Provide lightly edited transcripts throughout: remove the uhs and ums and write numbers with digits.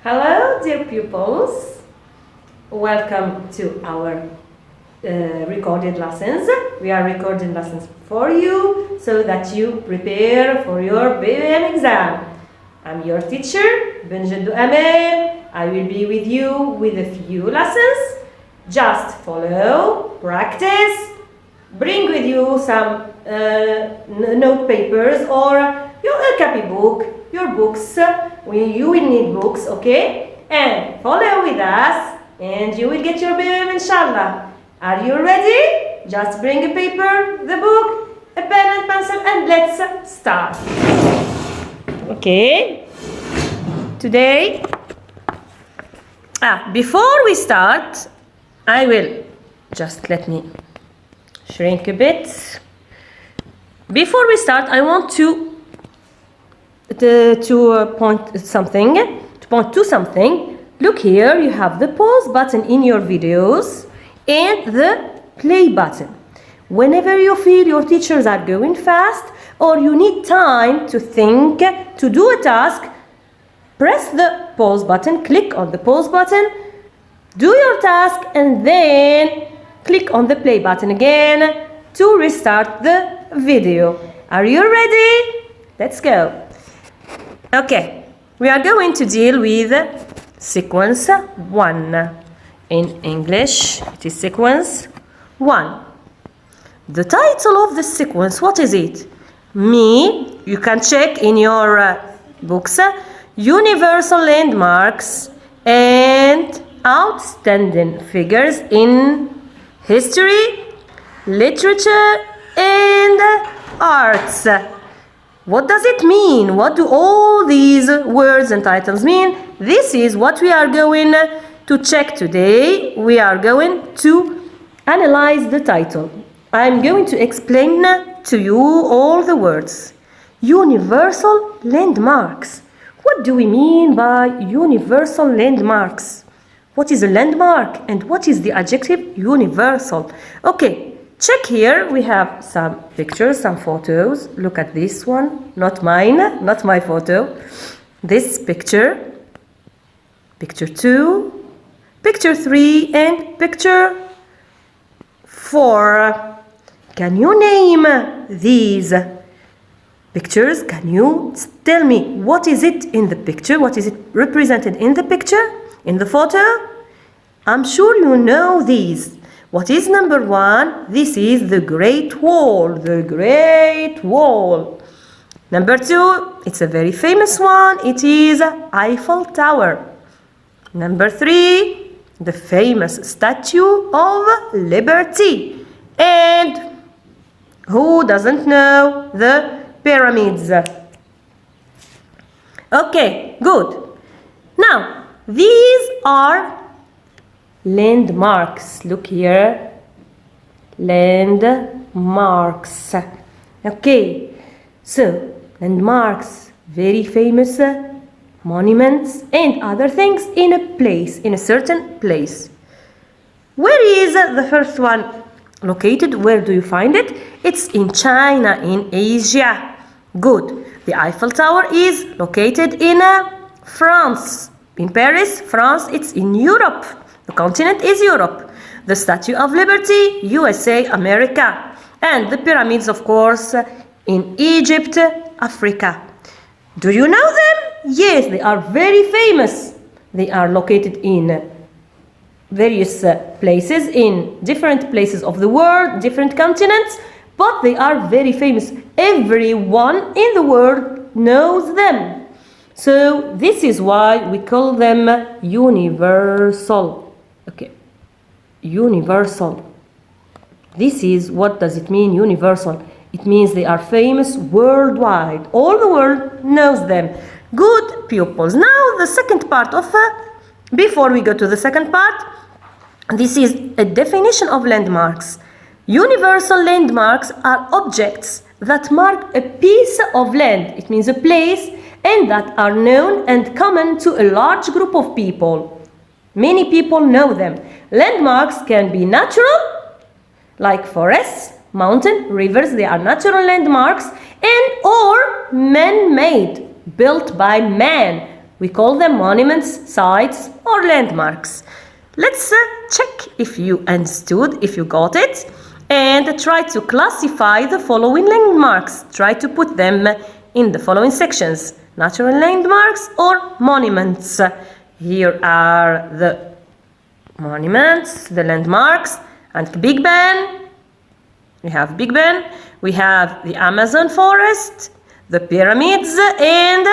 Hello, dear pupils. Welcome to our recorded lessons. We are recording lessons for you so that you prepare for your BM exam. I'm your teacher, Amal. I will be with you with a few lessons. Just follow, practice, bring with you some note papers or your copybook, your books. You will need books, okay? And follow with us and you will get your BM inshallah. Are you ready? Just bring a paper, the book, a pen and pencil, and let's start. Okay. Today, before we start, I will just let me shrink a bit. Before we start, I want to point to something. Look here, you have the pause button in your videos and the play button. Whenever you feel your teachers are going fast or you need time to think, to do a task, press the pause button, click on the pause button, do your task, and then click on the play button again to restart the video. Are you ready? Let's go. Okay, we are going to deal with sequence 1. In English, it is sequence 1. The title of the sequence, what is it? You can check in your books, Universal Landmarks and Outstanding Figures in History, Literature and Arts. What does it mean? What do all these words and titles mean? This is what we are going to check today. We are going to analyze the title. I'm going to explain to you all the words. Universal landmarks. What do we mean by universal landmarks? What is a landmark and what is the adjective universal? Okay. Check here, we have some pictures, some photos. Look at this one, not mine, not my photo. This picture, picture 2, picture 3, and picture 4. Can you name these pictures? Can you tell me what is it in the picture? What is it represented in the picture, in the photo? I'm sure you know these. What is number 1? This is the Great Wall. The Great Wall. Number 2, it's a very famous one. It is Eiffel Tower. Number 3, the famous Statue of Liberty. And who doesn't know the pyramids? Okay, good. Now, these are landmarks. Look here. Landmarks. Okay. So, landmarks, very famous monuments and other things in a place, in a certain place. Where is the first one located? Where do you find it? It's in China, in Asia. Good. The Eiffel Tower is located in France. In Paris, France, it's in Europe. The continent is Europe. The Statue of Liberty, USA, America. And the pyramids, of course, in Egypt, Africa. Do you know them? Yes, they are very famous. They are located in various places, in different places of the world, different continents, but they are very famous. Everyone in the world knows them. So this is why we call them universal. Okay, universal. This is, what does it mean, universal? It means they are famous worldwide. All the world knows them. Good pupils. Now the second part of, before we go to the second part, this is a definition of landmarks. Universal landmarks are objects that mark a piece of land. It means a place, and that are known and common to a large group of people. Many people know them. Landmarks can be natural, like forests, mountains, rivers. They are natural landmarks, and or man-made, built by man. We call them monuments, sites, or landmarks. Let's check if you understood, if you got it, and try to classify the following landmarks. Try to put them in the following sections: natural landmarks or monuments. Here are the monuments, the landmarks, and Big Ben. We have Big Ben, we have the Amazon forest, the pyramids, and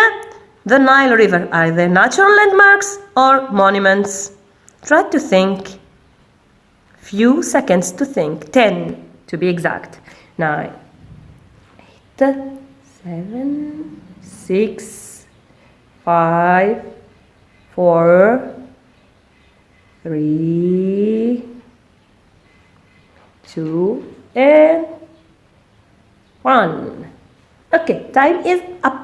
the Nile River. Are they natural landmarks or monuments? Try to think. Few seconds to think. 10 to be exact. 9, 8, 7, 6, 5, 4, 3, 2, and 1. Okay, time is up.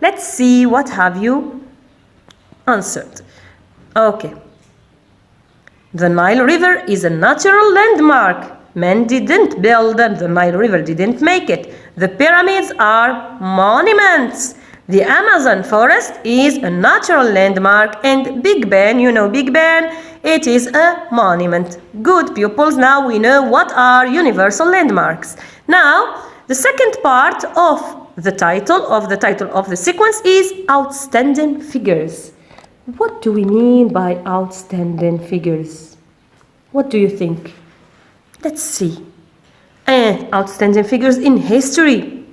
Let's see what have you answered. Okay. The Nile River is a natural landmark. Man didn't build them. The Nile River didn't make it. The pyramids are monuments. The Amazon forest is a natural landmark, and Big Ben, you know Big Ben, it is a monument. Good pupils, now we know what are universal landmarks. Now, the second part of the title of the sequence is outstanding figures. What do we mean by outstanding figures? What do you think? Let's see. Outstanding figures in history.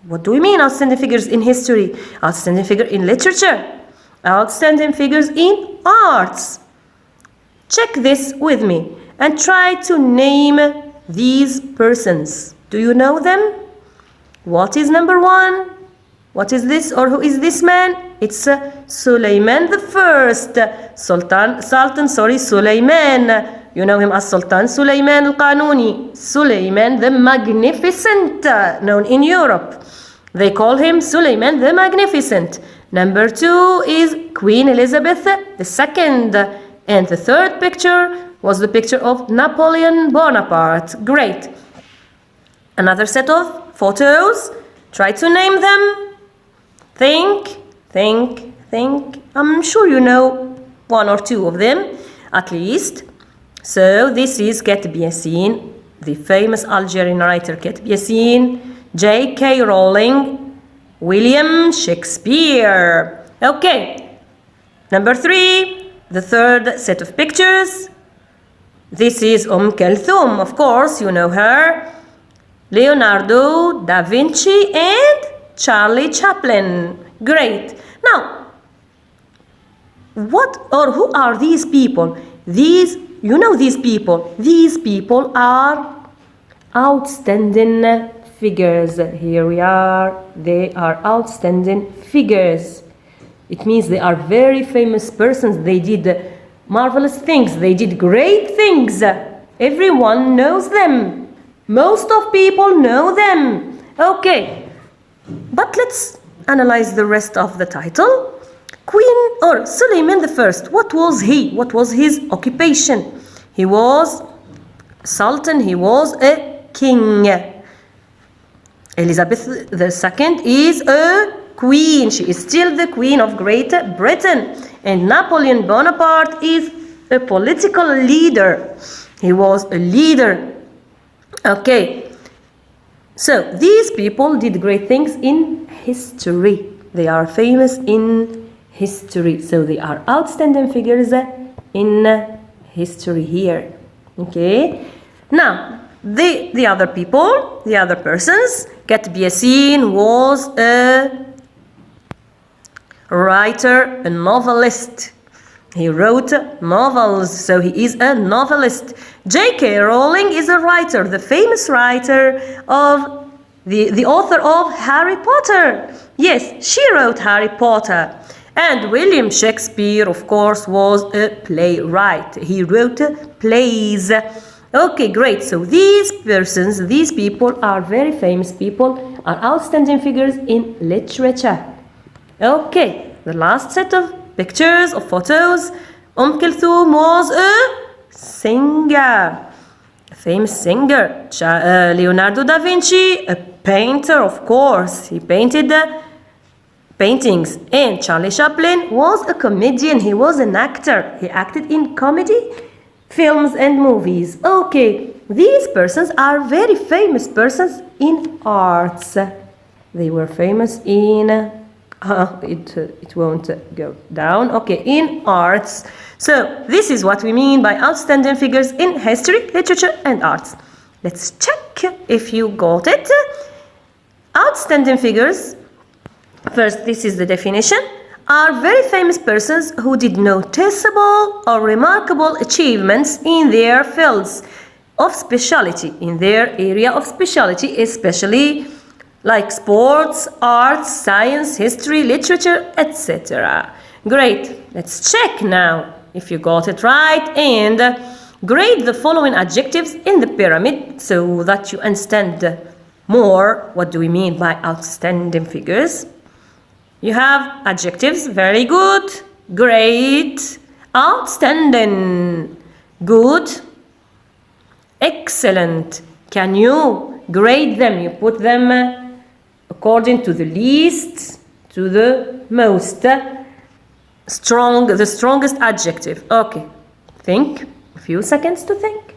What do we mean outstanding figures in history? Outstanding figure in literature. Outstanding figures in arts. Check this with me and try to name these persons. Do you know them? What is number 1? What is this, or who is this man? It's Suleiman the First. Sultan Suleiman. You know him as Sultan Suleiman al-Qanuni. Suleiman the Magnificent, known in Europe. They call him Suleiman the Magnificent. Number 2 is Queen Elizabeth II. And the third picture was the picture of Napoleon Bonaparte. Great. Another set of photos. Try to name them. Think. I'm sure you know 1 or 2 of them, at least. So this is Katib Yassin, the famous Algerian writer Katib Yassin, J.K. Rowling, William Shakespeare. Okay, number 3, the third set of pictures. This is Kulthum, of course, you know her. Leonardo da Vinci and Charlie Chaplin. Great. Now, what or who are these people? You know these people. These people are outstanding figures. Here we are. They are outstanding figures. It means they are very famous persons. They did marvelous things. They did great things. Everyone knows them. Most of people know them. Okay. But let's analyze the rest of the title. Queen or Suleiman the First. What was he? What was his occupation? He was Sultan. He was a king. Elizabeth II is a queen. She is still the queen of Great Britain. And Napoleon Bonaparte is a political leader. He was a leader. Okay. So these people did great things in history. They are famous in history. So they are outstanding figures in history here. Okay. Now, the other people, the other persons, Katib Yassin was a writer, a novelist. He wrote novels, so he is a novelist. J.K. Rowling is a writer, the famous writer of the author of Harry Potter. Yes, she wrote Harry Potter. And William Shakespeare, of course, was a playwright. He wrote plays. Okay, great. So these persons, these people are very famous people, are outstanding figures in literature. Okay, the last set of pictures, of photos. Kulthum was a singer, a famous singer. Leonardo da Vinci, a painter, of course. He painted paintings. And Charlie Chaplin was a comedian. He was an actor. He acted in comedy films and movies. Okay, these persons are very famous persons in arts. They were famous in it won't go down. Okay, in arts. So this is what we mean by outstanding figures in history, literature, and arts. Let's check if you got it. Outstanding figures, first, this is the definition, are very famous persons who did noticeable or remarkable achievements in their fields of specialty, in their area of specialty, especially like sports, arts, science, history, literature, etc. Great. Let's check now if you got it right and grade the following adjectives in the pyramid so that you understand more what do we mean by outstanding figures. You have adjectives: very good, great, outstanding, good, excellent. Can you grade them? You put them according to the least to the most strong, the strongest adjective. Okay, think, a few seconds to think.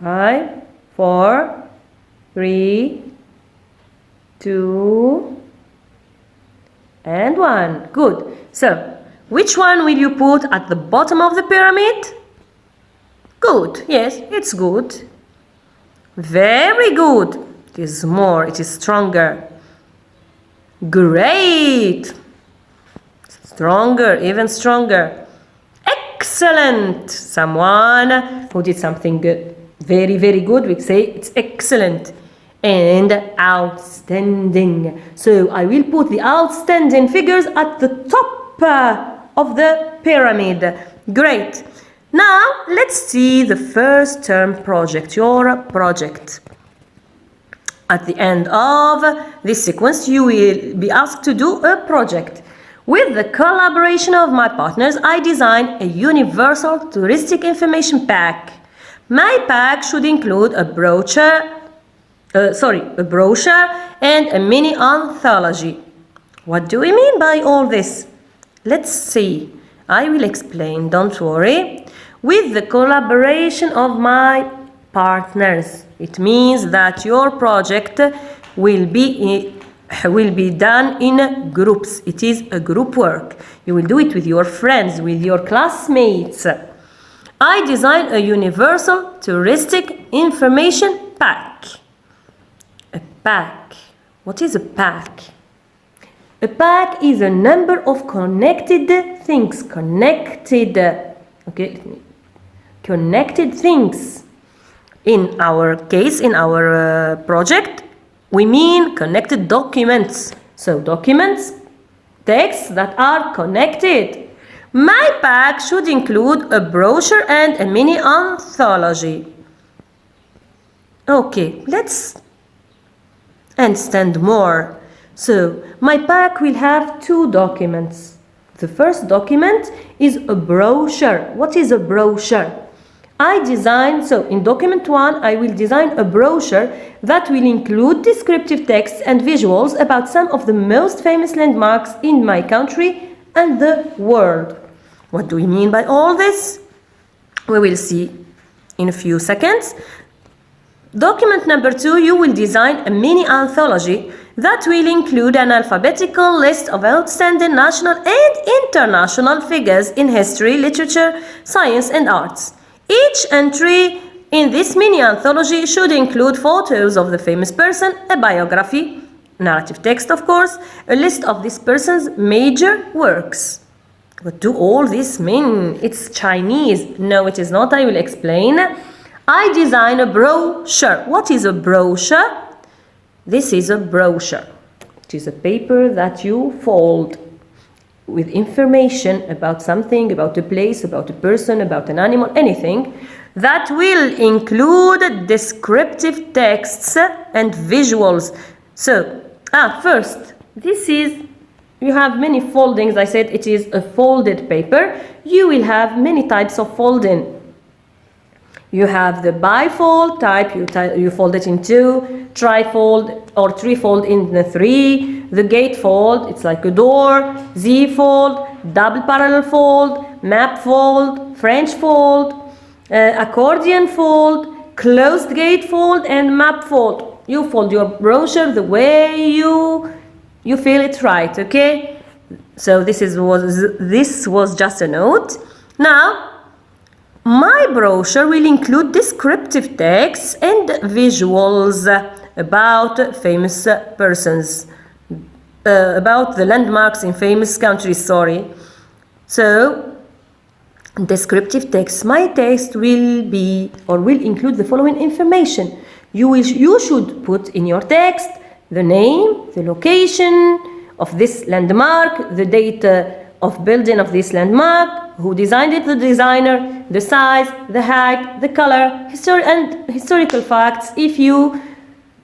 Five, 4, 3, 2, and 1. Good. So, which one will you put at the bottom of the pyramid? Good. Yes, it's good. Very good. It is more, it is stronger. Great. Stronger, even stronger. Excellent. Someone who did something good. Very, very good. We say it's excellent. And outstanding. So I will put the outstanding figures at the top of the pyramid. Great. Now let's see the first term project, your project. At the end of this sequence, you will be asked to do a project. With the collaboration of my partners, I designed a universal touristic information pack. My pack should include a brochure and a mini anthology. What do we mean by all this? Let's see. I will explain, don't worry. With the collaboration of my partners, it means that your project will be done in groups. It is a group work. You will do it with your friends, with your classmates. I designed a universal touristic information pack. A pack. What is a pack? A pack is a number of connected things. Connected things. In our case, in our project, we mean connected documents. So documents, texts that are connected. My pack should include a brochure and a mini anthology. Okay, let's understand more. So, my pack will have 2 documents. The first document is a brochure. What is a brochure? In document 1, I will design a brochure that will include descriptive texts and visuals about some of the most famous landmarks in my country and the world. What do we mean by all this? We will see in a few seconds. Document number 2, you will design a mini anthology that will include an alphabetical list of outstanding national and international figures in history, literature, science, and arts. Each entry in this mini anthology should include photos of the famous person, a biography, narrative text of course, a list of this person's major works. What do all this mean? It's Chinese. No, it is not. I will explain. I design a brochure. What is a brochure? This is a brochure. It is a paper that you fold with information about something, about a place, about a person, about an animal, anything that will include descriptive texts and visuals. So, first, this is you have many foldings. I said it is a folded paper. You will have many types of folding. You have the bifold type, you fold it in two, trifold or trifold in the three, the gatefold, it's like a door, Z-fold, double parallel fold, map fold, French fold, accordion fold, closed gatefold, and map fold. You fold your brochure the way you feel it right, okay? So this was just a note. Now, my brochure will include descriptive texts and visuals about famous persons, about the landmarks in famous countries, So, descriptive text. My text will include the following information. You should put in your text the name, the location of this landmark, the date of building of this landmark, who designed it, the designer, the size, the height, the color, and historical facts if you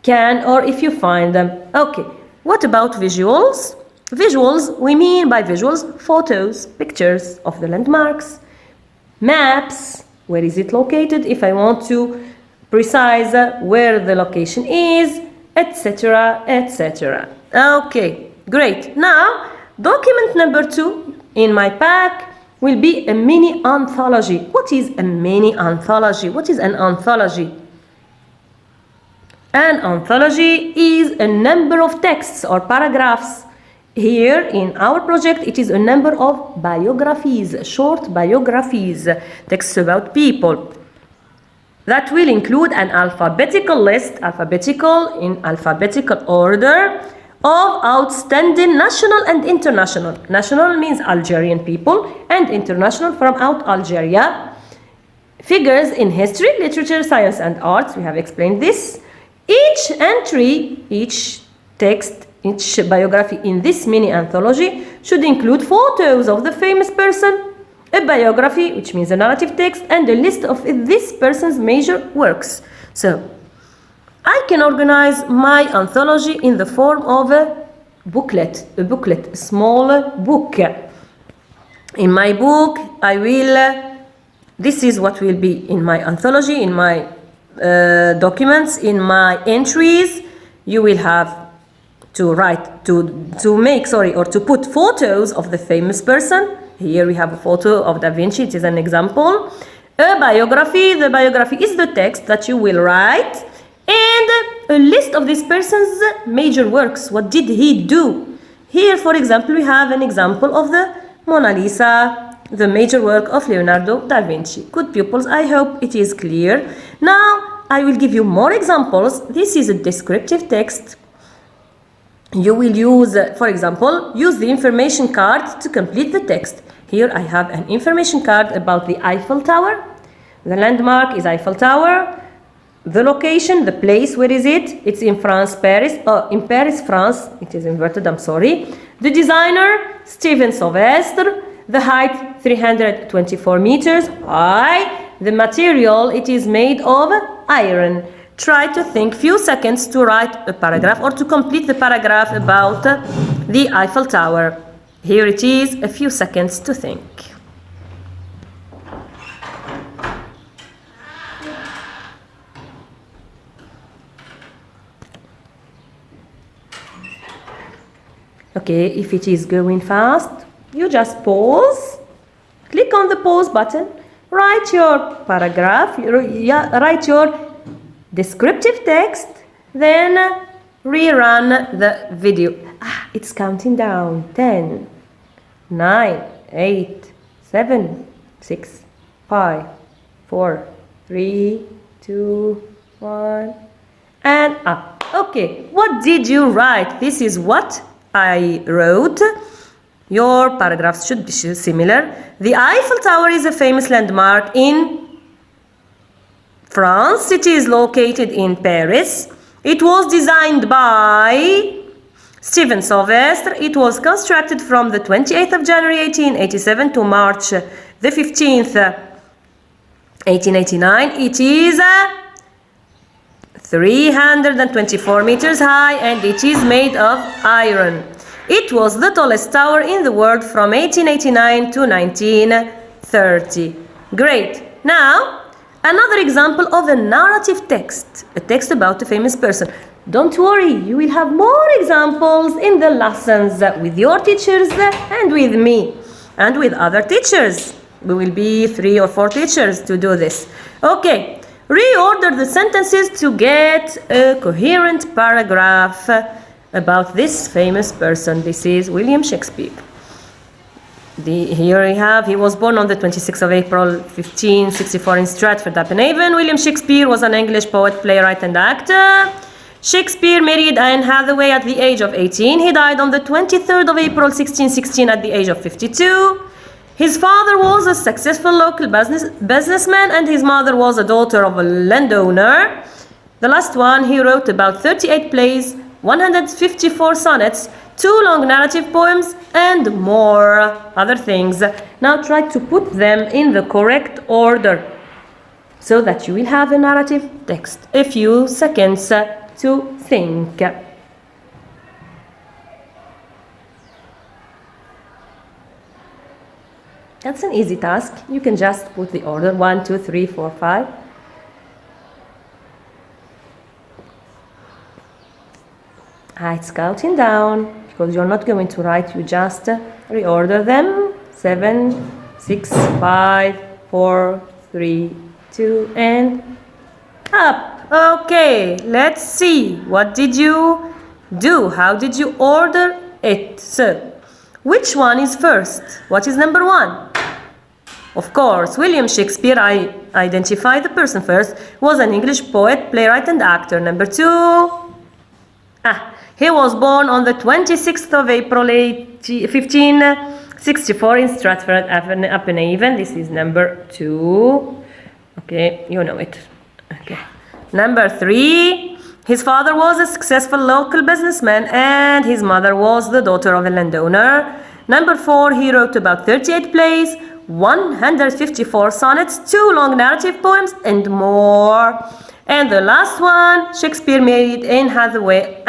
can or if you find them. Okay, what about visuals? Visuals, we mean by visuals photos, pictures of the landmarks, maps, where is it located if I want to precise where the location is, etc., etc. Okay, great. Now, document number 2 in my pack will be a mini anthology. What is a mini anthology? What is an anthology? An anthology is a number of texts or paragraphs. Here in our project, it is a number of biographies, short biographies, texts about people. That will include an alphabetical list, in alphabetical order, of outstanding national and international. National means Algerian people, and international from out Algeria. Figures in history, literature, science, and arts. We have explained this. Each entry, each text, each biography in this mini anthology should include photos of the famous person, a biography, which means a narrative text, and a list of this person's major works. So, I can organize my anthology in the form of a booklet, a small book. In my book, this is what will be in my anthology, in my documents, in my entries. You will have to put photos of the famous person. Here we have a photo of Da Vinci, it is an example. A biography, the biography is the text that you will write. And a list of this person's major works. What did he do? Here, for example, we have an example of the Mona Lisa, the major work of Leonardo da Vinci. Good pupils, I hope it is clear. Now, I will give you more examples. This is a descriptive text. You will use, for example, use the information card to complete the text. Here I have an information card about the Eiffel Tower. The landmark is Eiffel Tower. The location, the place, where is it? It's in France, Paris. Oh, in Paris, France. It is inverted, I'm sorry. The designer, Steven Sylvestre. The height, 324 meters high. The material, it is made of iron. Try to think few seconds to write a paragraph or to complete the paragraph about the Eiffel Tower. Here it is, a few seconds to think. Okay, if it is going fast, you just pause, click on the pause button, write your paragraph, write your descriptive text, then rerun the video. It's counting down. 10, 9, 8, 7, 6, 5, 4, 3, 2, 1, and up. Okay, what did you write? This is what I wrote. Your paragraphs should be similar. The Eiffel Tower is a famous landmark in France. It is located in Paris. It was designed by Steven Sylvestre. It was constructed from the 28th of January 1887 to March the 15th, 1889. It is 324 meters high and it is made of iron. It was the tallest tower in the world from 1889 to 1930. Great. Now, another example of a narrative text, a text about a famous person. Don't worry, you will have more examples in the lessons with your teachers and with me and with other teachers. We will be 3 or 4 teachers to do this. Okay, reorder the sentences to get a coherent paragraph about this famous person. This is William Shakespeare. Here we have, he was born on the 26th of April 1564 in Stratford-upon-Avon. William Shakespeare was an English poet, playwright and actor. Shakespeare married Anne Hathaway at the age of 18. He died on the 23rd of April 1616 at the age of 52. His father was a successful local businessman and his mother was a daughter of a landowner. The last one, he wrote about 38 plays, 154 sonnets, 2 long narrative poems and more other things. Now try to put them in the correct order so that you will have a narrative text. A few seconds to think. That's an easy task. You can just put the order 1, 2, 3, 4, 5. It's counting down because you're not going to write, you just reorder them. 7, 6, 5, 4, 3, 2, and up. Okay, let's see. What did you do? How did you order it? So, which one is first? What is number 1? Of course, William Shakespeare, I identify the person first, was an English poet, playwright and actor. Number 2, he was born on the 26th of April 1564 in Stratford-upon-Avon. This is number 2. Okay, you know it. Okay. Number 3, his father was a successful local businessman and his mother was the daughter of a landowner. Number 4, he wrote about 38 plays, 154 sonnets, 2 long narrative poems and more. And the last one, Shakespeare married Anne Hathaway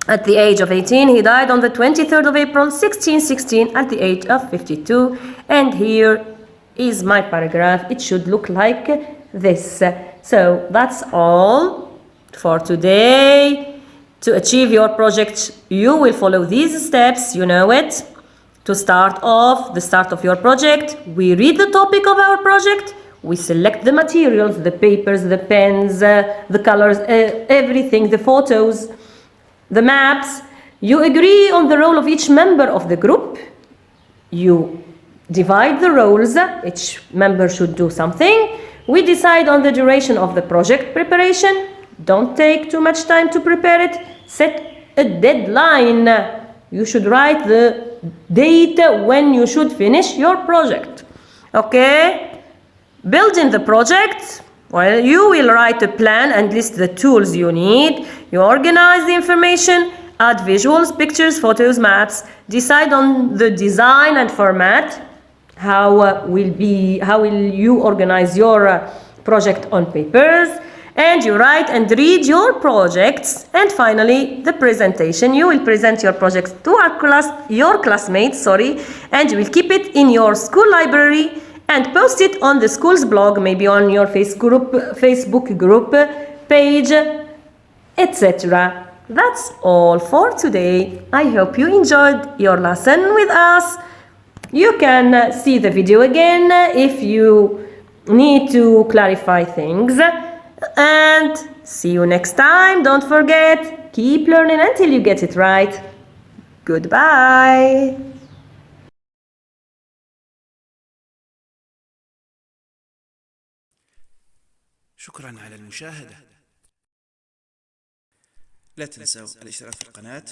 at the age of 18. He died on the 23rd of April 1616 at the age of 52. And here is my paragraph. It should look like this. So that's all for today. To achieve your project, you will follow these steps. You know it. To start off, the start of your project, we read the topic of our project. We select the materials, the papers, the pens, the colors, everything, the photos, the maps. You agree on the role of each member of the group. You divide the roles. Each member should do something. We decide on the duration of the project preparation. Don't take too much time to prepare it. Set a deadline. You should write the date when you should finish your project. Okay? Building the project, well, you will write a plan and list the tools you need. You organize the information, add visuals, pictures, photos, maps. Decide on the design and format. How will you organize your project on papers? And you write and read your projects. And finally, the presentation. You will present your projects to your classmates, and you will keep it in your school library and post it on the school's blog, maybe on your Facebook group page, etc. That's all for today. I hope you enjoyed your lesson with us. You can see the video again if you need to clarify things. And see you next time. Don't forget, keep learning until you get it right. Goodbye. شكرا على المشاهدة. لا تنسوا الاشتراك في القناة،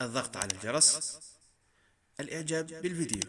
الضغط على الجرس، الإعجاب بالفيديو.